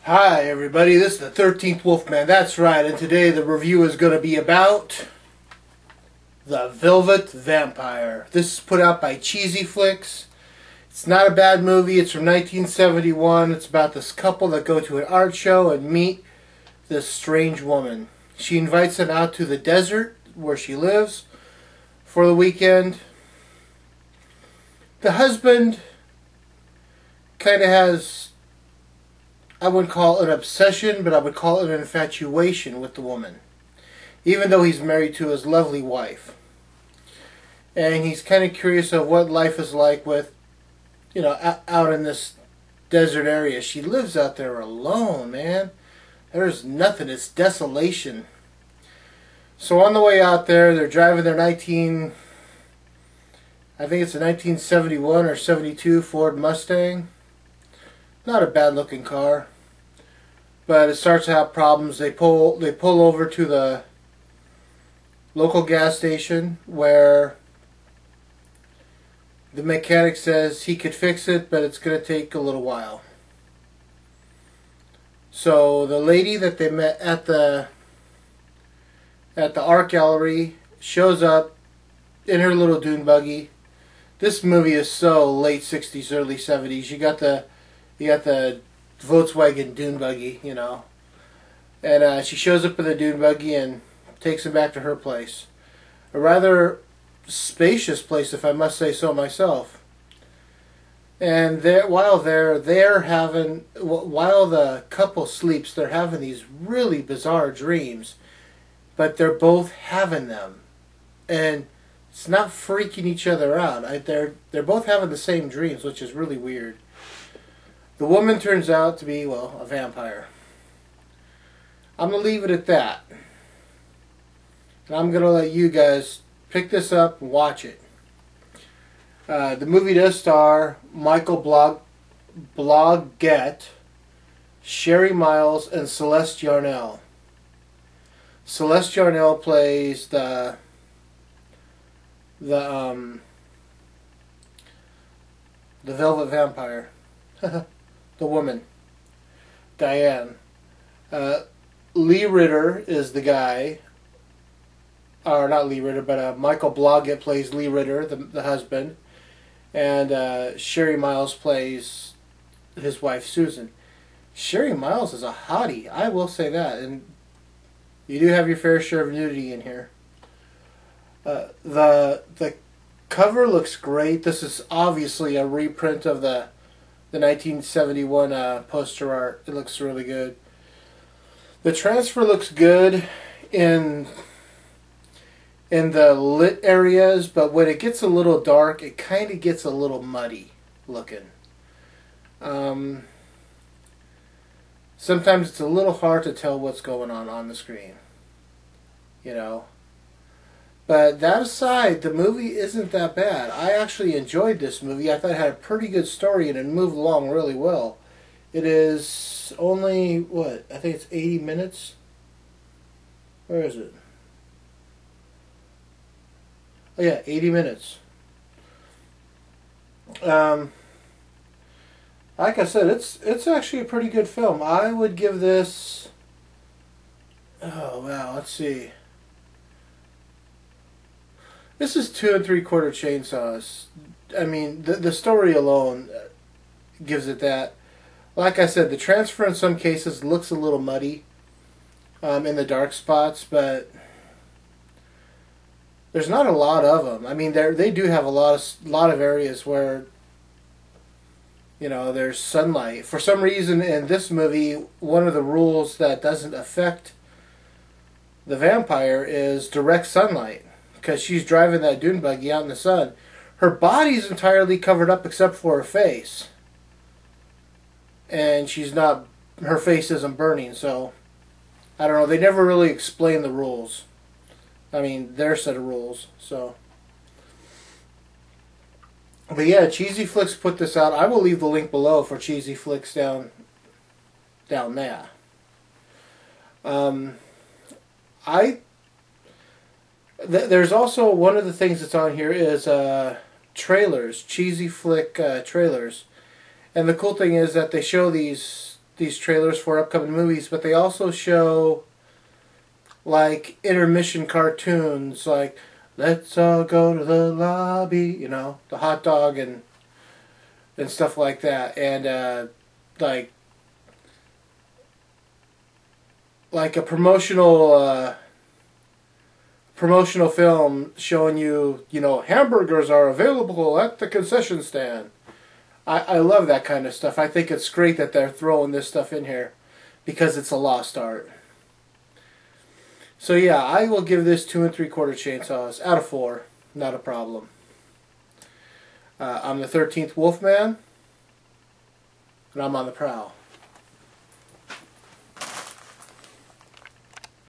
Hi everybody, this is the 13th Wolfman, that's right, and today the review is going to be about The Velvet Vampire. This is put out by Cheezy Flicks. It's not a bad movie, it's from 1971. It's about this couple that go to an art show and meet this strange woman. She invites them out to the desert where she lives for the weekend. The husband kind of has, I wouldn't call it an obsession, but I would call it an infatuation with the woman. Even though he's married to his lovely wife. And he's kind of curious of what life is like with, out in this desert area. She lives out there alone, man. There's nothing. It's desolation. So on the way out there, they're driving their I think it's a 1971 or 72 Ford Mustang. Not a bad looking car. But it starts to have problems. They pull over to the local gas station where the mechanic says he could fix it, but it's going to take a little while. So the lady that they met at the art gallery shows up in her little dune buggy. This movie is so late 60s, early 70s. You got the Volkswagen dune buggy, and she shows up in the dune buggy and takes him back to her place. A rather spacious place, if I must say so myself. And while the couple sleeps, they're having these really bizarre dreams, but they're both having them, and it's not freaking each other out. They're both having the same dreams, which is really weird. The woman turns out to be, a vampire. I'm going to leave it at that. And I'm going to let you guys pick this up and watch it. The movie does star Michael Blodgett, Sherry Miles, and Celeste Yarnell. Celeste Yarnell plays the Velvet Vampire. The woman, Diane. Lee Ritter is the guy. Or not Lee Ritter, but Michael Blodgett plays Lee Ritter, the husband. And Sherry Miles plays his wife, Susan. Sherry Miles is a hottie, I will say that. And you do have your fair share of nudity in here. The cover looks great. This is obviously a reprint of the 1971 poster art. It looks really good. The transfer looks good in the lit areas, but when it gets a little dark, it kind of gets a little muddy looking. Sometimes it's a little hard to tell what's going on the screen. But that aside, the movie isn't that bad. I actually enjoyed this movie. I thought it had a pretty good story and it moved along really well. It is only, I think it's 80 minutes? Where is it? Oh yeah, 80 minutes. Like I said, it's actually a pretty good film. I would give this, let's see. This is 2 3/4 chainsaws. I mean, the story alone gives it that. Like I said, the transfer in some cases looks a little muddy in the dark spots, but there's not a lot of them. I mean, they do have a lot of areas where there's sunlight. For some reason, in this movie, one of the rules that doesn't affect the vampire is direct sunlight. Because she's driving that dune buggy out in the sun. Her body's entirely covered up except for her face. And her face isn't burning, so I don't know. They never really explain the rules. I mean, their set of rules, so. But yeah, Cheezy Flicks put this out. I will leave the link below for Cheezy Flicks down there. There's also one of the things that's on here is trailers, Cheezy Flick trailers. And the cool thing is that they show these these trailers for upcoming movies, but they also show like intermission cartoons, like "Let's all go to the lobby," you know, the hot dog and stuff like that, and like a promotional film showing you, you know, hamburgers are available at the concession stand. I love that kind of stuff. I think it's great that they're throwing this stuff in here because it's a lost art. So yeah, I will give this 2 3/4 chainsaws out of 4. Not a problem. I'm the 13th Wolfman, and I'm on the prowl.